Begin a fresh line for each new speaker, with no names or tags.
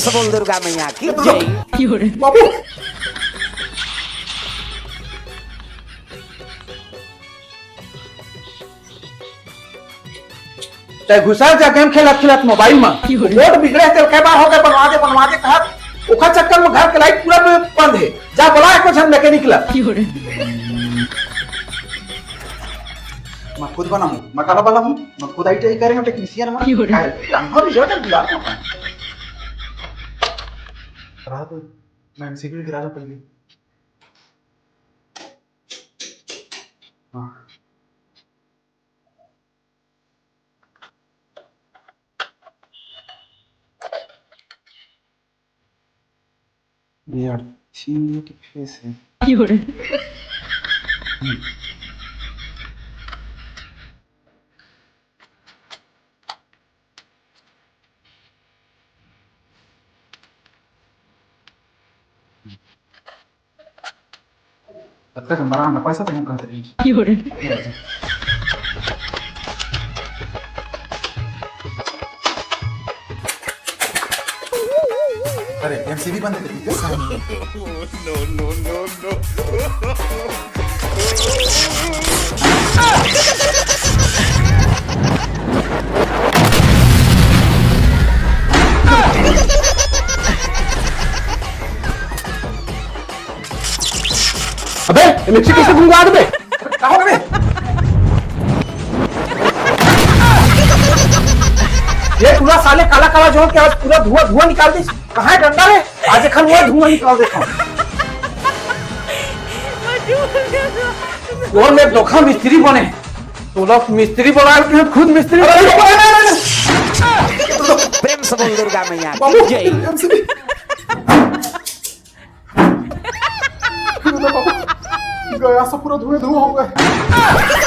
से बोल दुर्गा मैया की जय।
बाबू ते घुसा जा गेम खेलत खेलत मोबाइल में बोर्ड बिगड़े थे कई बार हो गए बनवा दे कहत ओखा चक्कर में घर के लाइट पूरा बंद है जा बोला एको जन मैकेनिक ला मैं खुद बनाऊं मैं काला वाला हूं मैं खुद आईटीआई करेंगे टेक्नीशियन में हम रिजल्ट दिला रहा तो मैं एमसीक्यू गिरा था पहले हां यार ठीक कैसे तब तक हमारा ना पैसा तो हम कहते हैं अरे एमसीबी बंद कर दी अबे मिक्सी कैसे घुमा दे कहां बे ये पूरा साले काला काला जो के आज पूरा धुआं निकाल दी कहां है डंडा रे आज खन वो धुआं निकाल देता वो मैं धोखा मिस्त्री बने तो लोग मिस्त्री बना के खुद मिस्त्री
प्रेम से बोल दुर्गा मैया की जय।
गया सब पूरा धुआं हो गया